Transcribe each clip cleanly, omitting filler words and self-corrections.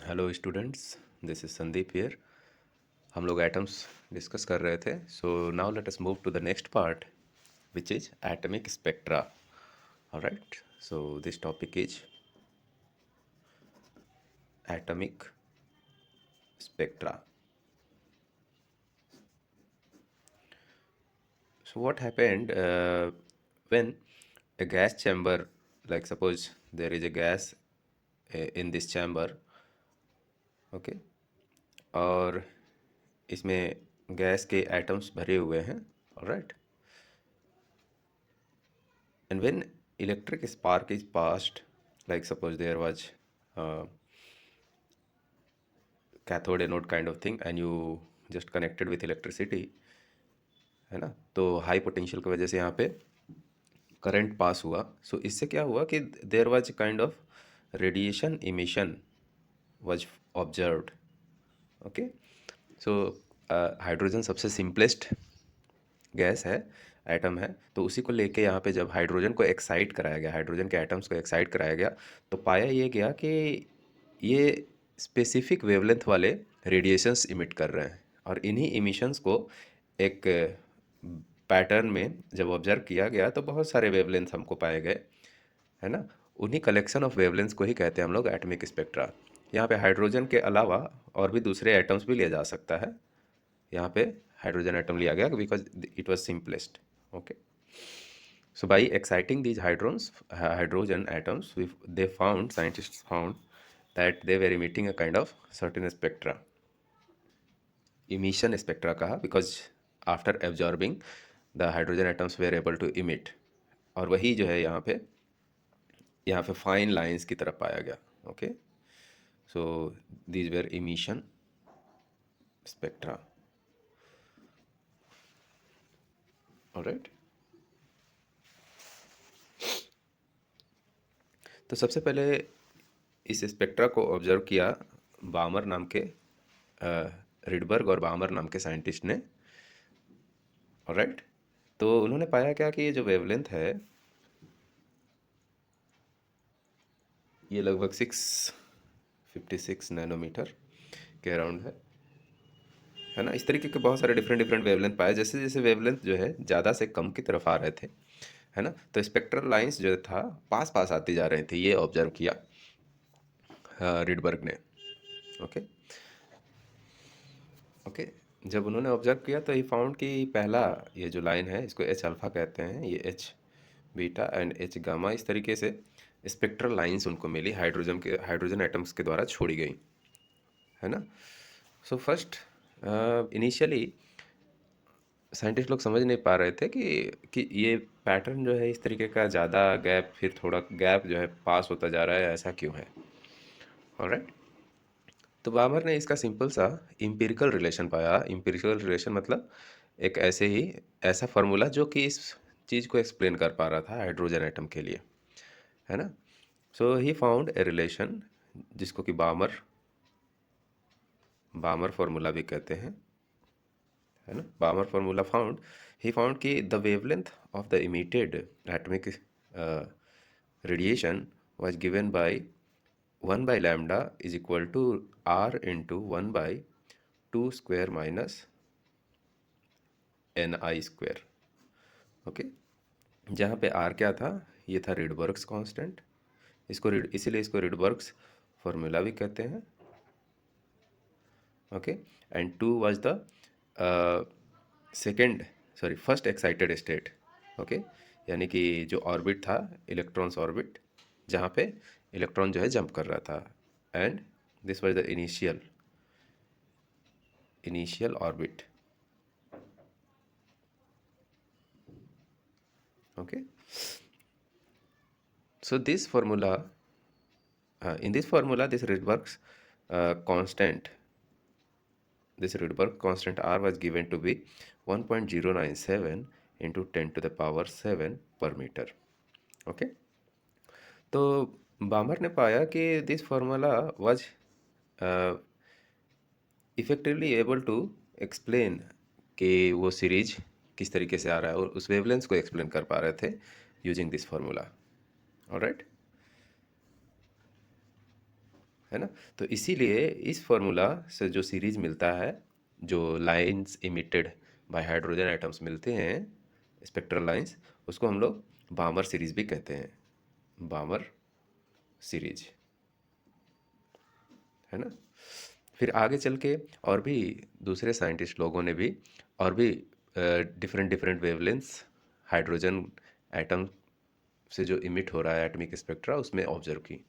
Hello students, this is Sandeep here. हम लोग atoms discuss कर रहे थे। So now let us move to the next part which is atomic spectra. Alright, so this topic is atomic spectra. So what happened when a gas chamber, like suppose there is a gas in this chamber, okay, और इसमें gas के atoms भरे हुए हैं. Alright, and when electric spark is passed, like suppose there was cathode anode kind of thing and you just connected with electricity, है ना, तो high potential की वजह से यहाँ पे करंट पास हुआ. सो इससे क्या हुआ कि there was kind of radiation emission was observed. Okay, so hydrogen सबसे सिंपलेस्ट गैस है, एटम है, तो उसी को लेके यहाँ पे जब हाइड्रोजन को एक्साइट कराया गया, हाइड्रोजन के एटम्स को एक्साइट कराया गया, तो पाया ये गया कि ये स्पेसिफिक वेवलेंथ वाले रेडिएशंस इमिट कर रहे हैं. और इन्हीं इमिशंस को एक पैटर्न में जब ऑब्जर्व किया गया तो बहुत सारे वेवलेंथ हमको पाए गए, है ना. उन्हीं कलेक्शन ऑफ वेवलेंथ्स को ही कहते हैं हम लोग एटमिक स्पेक्ट्रा. यहाँ पे हाइड्रोजन के अलावा और भी दूसरे एटम्स भी लिया जा सकता है. यहाँ पे हाइड्रोजन एटम लिया गया because it was simplest. Okay, so by exciting these hydrogen atoms, scientists found that they were emitting a kind of certain spectra, emission spectra कहा, because after absorbing the hydrogen atoms were able to emit. और वही जो है यहाँ पे fine lines की तरफ पाया गया. Okay, so these were emission spectra. Alright, तो सबसे पहले इस स्पेक्ट्रा को ऑब्जर्व किया बामर नाम के, रिडबर्ग और बामर नाम के साइंटिस्ट ने. ऑलराइट, तो उन्होंने पाया क्या कि ये जो वेवलेंथ है ये लगभग 656 नैनोमीटर के अराउंड है ना. इस तरीके के बहुत सारे डिफरेंट डिफरेंट वेवलेंथ पाए. जैसे जैसे वेवलेंथ जो है ज़्यादा से कम की तरफ आ रहे थे, है ना, तो स्पेक्ट्रल लाइंस जो था पास पास आती जा रही थी. ये ऑब्जर्व किया रिडबर्ग ने. ओके ओके, जब उन्होंने ऑब्जर्व किया तो ही फाउंड कि पहला ये जो लाइन है इसको एच अल्फ़ा कहते हैं, ये H beta and H gamma, इस तरीके से स्पेक्ट्रल लाइंस उनको मिली, हाइड्रोजन एटम्स के द्वारा छोड़ी गई, है ना. सो फर्स्ट इनिशियली साइंटिस्ट लोग समझ नहीं पा रहे थे कि ये पैटर्न जो है इस तरीके का, ज़्यादा गैप फिर थोड़ा गैप जो है पास होता जा रहा है, ऐसा क्यों है. ऑलराइट, तो बाबर ने इसका सिंपल सा इम्पिरिकल रिलेशन पाया. इम्पिरिकल रिलेशन मतलब एक ऐसा फार्मूला जो कि इस चीज़ को एक्सप्लेन कर पा रहा था हाइड्रोजन एटम के लिए, है ना. सो ही फाउंड ए रिलेशन जिसको कि बामर फार्मूला भी कहते हैं, है ना. बामर फार्मूला ही फाउंड कि the wavelength of the emitted atomic radiation was given by 1 by lambda is equal to r into 1 by 2 square minus ni square. Okay, जहाँ पे r क्या था, ये था रिडबर्ग्स कांस्टेंट. इसीलिए इसको रिडबर्ग्स फार्मूला भी कहते हैं. Okay, and 2 was the first excited state. Okay, यानी कि जो ऑर्बिट था, इलेक्ट्रॉन्स ऑर्बिट, जहाँ पे इलेक्ट्रॉन जो है जंप कर रहा था, and this was the initial orbit. Okay, so this formula, in this formula, constant, this Rydberg constant R was given to be 1.097 into 10 to the power 7 per meter. Okay, तो Balmer ने पाया कि this formula was effectively able to explain कि वो series किस तरीके से आ रहा है, और उस वेवलेंथ को एक्सप्लेन कर पा रहे थे यूजिंग दिस फार्मूला. ऑलराइट, है ना। तो इसीलिए इस फार्मूला से जो सीरीज मिलता है, जो lines emitted bye hydrogen atoms मिलते हैं, स्पेक्ट्रल लाइंस, उसको हम लोग बामर सीरीज भी कहते हैं, बामर सीरीज, है ना। फिर आगे चल के और भी दूसरे साइंटिस्ट लोगों ने भी और भी different different wavelengths hydrogen atom से जो इमिट हो रहा है एटॉमिक स्पेक्ट्रा, उसमें ऑब्जर्व की।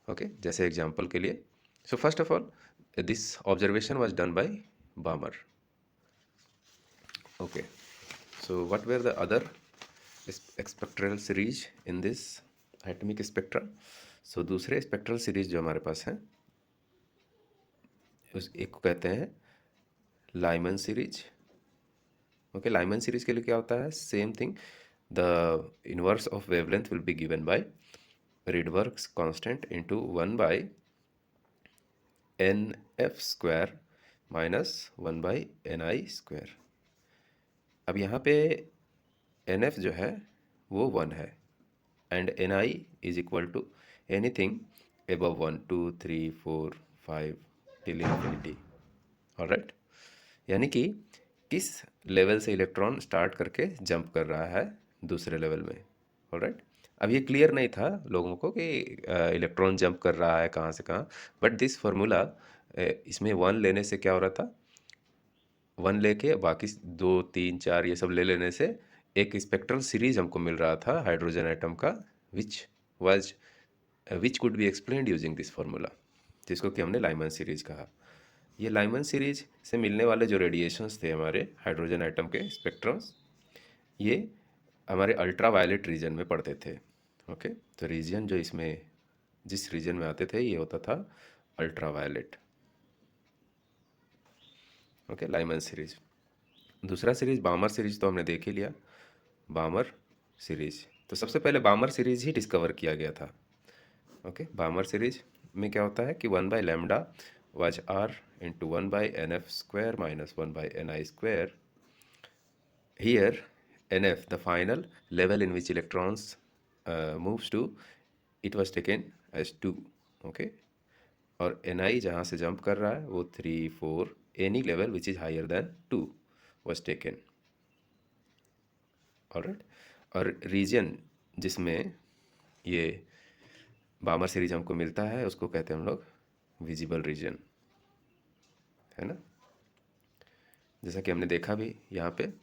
ओके, जैसे एग्जांपल के लिए, so first of all this observation was done by Balmer. Okay, so what were the other spectral series in this atomic spectra. So दूसरे स्पेक्ट्रल सीरीज जो हमारे पास हैं, उस एक को कहते हैं Lyman series. Okay, Lyman series के लिए क्या होता है, same thing, the inverse of wavelength will be given by Rydberg's constant into 1 by nf square minus 1 by ni square. अब यहाँ पे nf जो है वो 1 है and ni is equal to anything above 1 2 3 4 5 till infinity. Alright, यानी कि किस लेवल से इलेक्ट्रॉन स्टार्ट करके जंप कर रहा है दूसरे लेवल में। ऑलराइट, अब ये क्लियर नहीं था लोगों को कि इलेक्ट्रॉन जंप कर रहा है कहाँ से कहाँ, बट दिस फार्मूला, इसमें 1 लेने से क्या हो रहा था, 1 लेके बाकी 2 3 4 ये सब ले लेने से एक स्पेक्ट्रल सीरीज हमको मिल रहा था हाइड्रोजन एटम का, which was which could be explained using this formula, जिसको कि हमने लाइमन सीरीज कहा। ये लाइमन सीरीज से मिलने वाले जो रेडिएशंस थे हमारे हाइड्रोजन एटम के स्पेक्ट्रम्स, ये हमारे अल्ट्रा वायलेट रीजन में पड़ते थे। ओके, तो रीजन जो इसमें जिस रीजन में आते थे ये होता था ultraviolet. Okay, Lyman series. दूसरा सीरीज बामर सीरीज तो हमने देख ही लिया, बामर सीरीज। तो सबसे पहले बामर सीरीज ही डिस्कवर किया गया था। ओके, बामर सीरीज में क्या होता है कि 1 by lambda was r into 1 by nf square minus 1 by ni square. Here nf, the final level in which electrons moves to, it was taken as 2. Okay, और ni जहाँ से जंप कर रहा है वो 3 4, any level which is higher than 2 was taken. Alright, और reason जिसमें ये बामर सीरीज हमको मिलता है उसको कहते हैं हम लोग विजिबल रीजन, है ना। जैसा कि हमने देखा भी यहाँ पे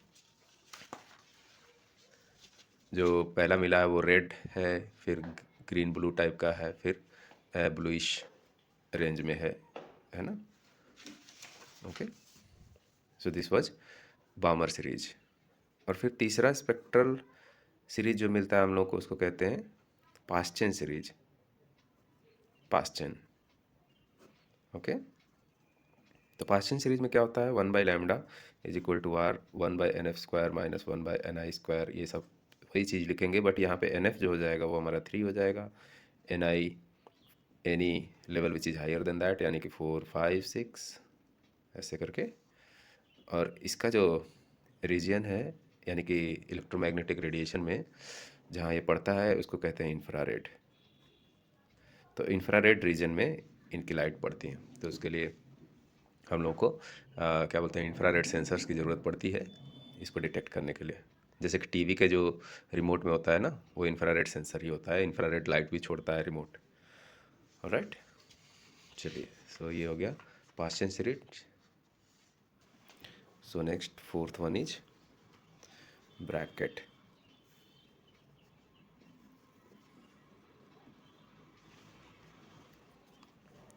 जो पहला मिला है वो रेड है, फिर ग्रीन ब्लू टाइप का है, फिर ब्लूइश रेंज में है ना। Okay, so this was बामर series. और फिर तीसरा स्पेक्ट्रल सीरीज जो मिलता है हम लोग को उसको कहते हैं पास्चन सीरीज, पास्चन। ओके, तो पास्चन सीरीज में क्या होता है, 1 by lambda is equal to R 1 by N F square minus 1 by N I square, ये सब वही चीज़ लिखेंगे, बट यहाँ पे एन एफ जो हो जाएगा वो हमारा 3 हो जाएगा, N I any level which is higher than that, यानी कि 4 5 6 ऐसे करके। और इसका जो रीजन है यानी कि इलेक्ट्रोमैग्नेटिक रेडिएशन में जहाँ ये पड़ता है उसको कहते हैं इंफ्रारेड। तो इंफ्रारेड रीजन में इनकी लाइट पड़ती है, तो उसके लिए हम लोग को क्या बोलते हैं इंफ्रारेड सेंसर्स की ज़रूरत पड़ती है इसको डिटेक्ट करने के लिए। जैसे कि टीवी के जो रिमोट में होता है ना, वो इंफ्रारेड सेंसर ही होता है, इंफ्रारेड लाइट भी छोड़ता है रिमोट। ऑलराइट, चलिए, सो ये हो गया Paschen series. So next fourth one is bracket.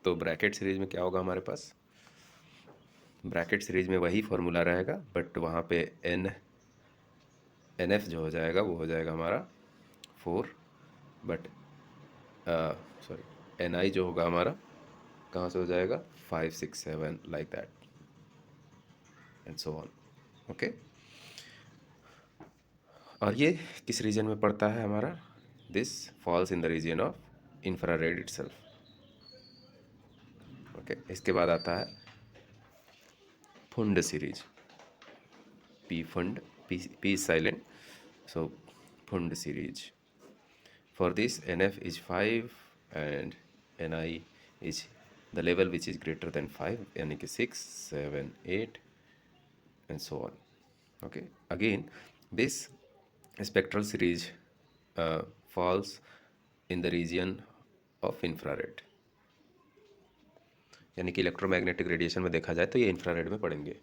तो ब्रैकेट सीरीज में क्या होगा हमारे पास, ब्रैकेट सीरीज में वही फॉर्मूला रहेगा, बट वहाँ पे एन एफ जो हो जाएगा वो हो जाएगा हमारा 4, बट सॉरी एन आई जो होगा हमारा कहाँ से हो जाएगा 5 6 7 like that and so on. Okay, और ये किस रीजन में पड़ता है हमारा, this falls in the region of infrared itself. Okay, इसके बाद आता है Pfund series, P Pfund, P silent, so Pfund series. For this, NF is 5 and Ni is the level which is greater than 5 यानी कि 6, 7, 8 and so on. Okay, again this spectral series falls in the region of infrared, यानी कि electromagnetic radiation में देखा जाए तो ये infrared में पड़ेंगे.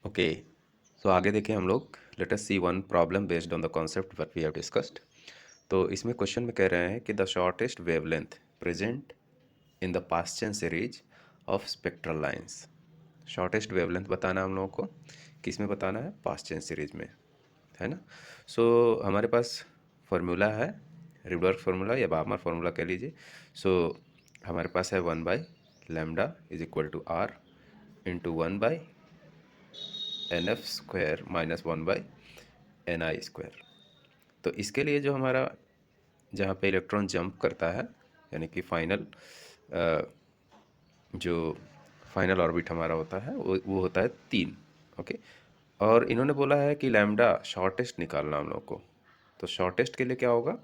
ओके, सो आगे देखें हम लोग. Let us see one problem based on the concept what we have discussed. तो इसमें क्वेश्चन में कह रहे हैं कि the shortest wavelength present in the Paschen series of spectral lines. Shortest wavelength बताना हम लोगों को, किस में बताना है, पास्चन सीरीज में, है ना. सो हमारे पास फार्मूला है, रिडबर्ग फार्मूला या बार्मर फार्मूला कह लीजिए. सो हमारे पास है 1/λ is equal to r into 1/nf² minus 1/ni². तो इसके लिए जो हमारा जहाँ पे इलेक्ट्रॉन जंप करता है, यानी कि जो फाइनल ऑर्बिट हमारा होता है वो होता है 3. ओके, और इन्होंने बोला है कि लैम्डा शॉर्टेस्ट निकालना हम लोग को. तो शॉर्टेस्ट के लिए क्या होगा,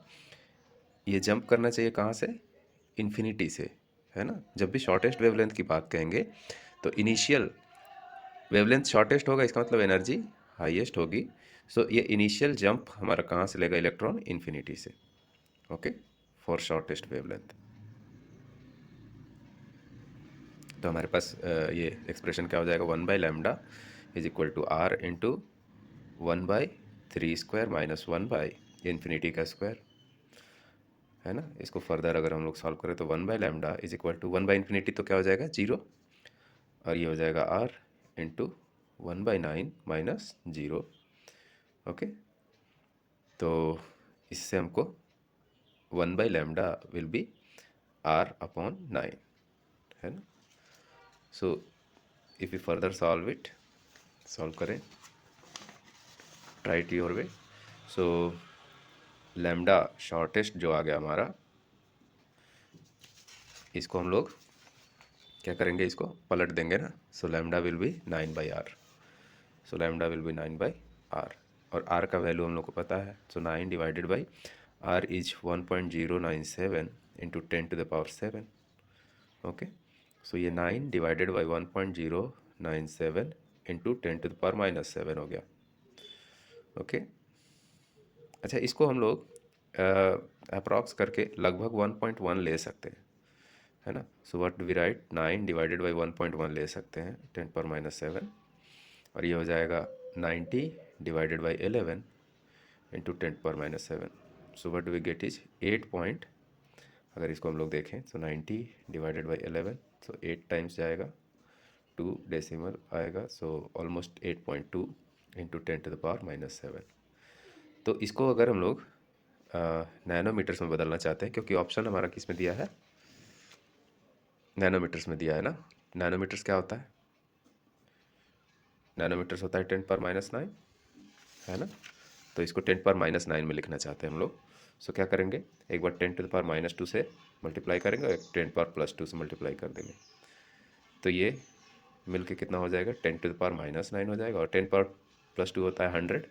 ये जंप करना चाहिए कहाँ से, इन्फिनिटी से, है ना. जब भी शॉर्टेस्ट वेवलेंथ की बात कहेंगे तो इनिशियल वेवलेंथ शॉर्टेस्ट होगा, इसका मतलब एनर्जी हाईएस्ट होगी. सो ये इनिशियल जंप हमारा कहाँ से लेगा इलेक्ट्रॉन, इन्फिनिटी से. Okay, for shortest wavelength. तो हमारे पास ये एक्सप्रेशन क्या हो जाएगा, 1/λ is equal to r into 1/3² minus 1/ infinity का स्क्वायर, है ना. इसको फर्दर अगर हम लोग सॉल्व करें तो 1/λ इज इक्वल टू 1/इन्फिनिटी तो क्या हो जाएगा 0, और ये हो जाएगा r इंटू 1/9 माइनस 0. ओके, तो इससे हमको 1/λ विल बी r/9, है ना. So if you further solve करें, try it your way. So lambda shortest जो आ गया हमारा, इसको हम लोग क्या करेंगे, इसको पलट देंगे ना. सो lambda will be 9/r. So lambda will be 9/r, और r का वैल्यू हम लोग को पता है. So 9 divided by r is 1.097 into 10⁻7. Okay, so ये 9 डिवाइडेड बाई 1.097 इंटू 10⁻⁻7 हो गया. ओके, अच्छा, इसको हम लोग अप्रॉक्स करके लगभग 1.1 ले सकते हैं, है ना. So what we write, 9 divided by 1.1 ले सकते हैं 10⁻⁷, और ये हो जाएगा 90 divided by 11 into 10⁻⁷. So what we get is 8 point. अगर इसको हम लोग देखें तो 90 डिवाइडेड बाई 11, सो 8 टाइम्स जाएगा, 2 डेसिमल आएगा, सो ऑलमोस्ट 8.2 इंटू 10⁻⁷. तो इसको अगर हम लोग नैनोमीटर्स में बदलना चाहते हैं, क्योंकि ऑप्शन हमारा किस में दिया है, नैनोमीटर्स में दिया है ना. नैनोमीटर्स क्या होता है, नैनोमीटर्स होता है 10⁻⁹, है ना. तो इसको 10⁻⁹ में लिखना चाहते हैं हम लोग. सो क्या करेंगे, एक बार 10⁻⁻2 से मल्टीप्लाई करेंगे और 10⁻+2 से मल्टीप्लाई कर देंगे. तो ये मिल के कितना हो जाएगा, 10⁻⁹ हो जाएगा, और 10⁻+2 होता है 100.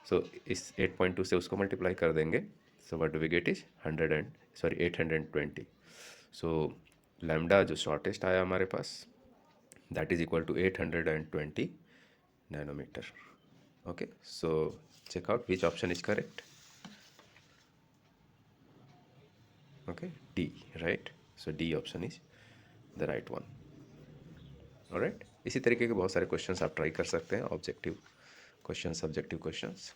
सो इस 8.2 से उसको मल्टीप्लाई कर देंगे. So what do we get is 820. So lambda जो शॉर्टेस्ट आया हमारे पास, that is equal to 820 nanometer. Okay, so check out which option is correct. Okay, D, right. So D option is the right one. Alright, इसी तरीके के बहुत सारे questions आप ट्राई कर सकते हैं, ऑब्जेक्टिव क्वेश्चन, सब्जेक्टिव क्वेश्चंस,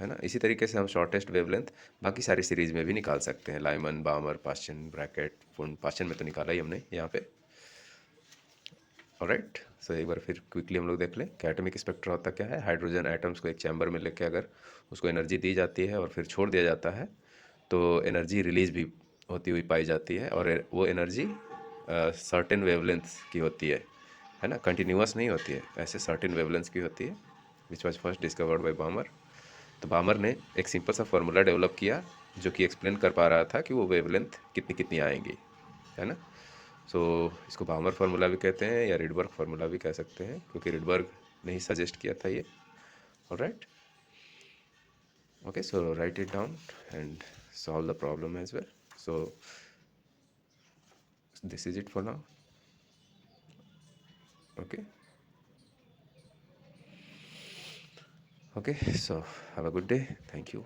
है ना. इसी तरीके से हम शॉर्टेस्ट वेवलेंथ बाकी सारी सीरीज में भी निकाल सकते हैं, लाइमन, बामर, पास्चन, ब्रैकेट, फुंड. पास्चन में तो निकाला ही हमने यहाँ पे. ऑलराइट, सो एक बार फिर क्विकली हम लोग देख लें कि एटॉमिक स्पेक्ट्रा होता क्या है. हाइड्रोजन एटम्स को एक चैम्बर में लेके अगर उसको एनर्जी दी जाती है और फिर छोड़ दिया जाता है, तो एनर्जी रिलीज भी होती हुई पाई जाती है, और वो एनर्जी सर्टेन वेवलेंथ की होती है ना. कंटिन्यूअस नहीं होती है, ऐसे सर्टेन वेवलेंथ की होती है, which was first discovered by Balmer. तो बामर ने एक सिंपल सा फार्मूला डेवलप किया जो कि एक्सप्लेन कर पा रहा था कि वो वेवलेंथ कितनी कितनी आएंगी, है ना. सो इसको बामर फार्मूला भी कहते हैं या रिडबर्ग फार्मूला भी कह सकते हैं, क्योंकि रिडबर्ग ने ही सजेस्ट किया था ये. Alright, okay, so right it down and solve the problem as well. So this is it for now. Okay. Okay, so have a good day. Thank you.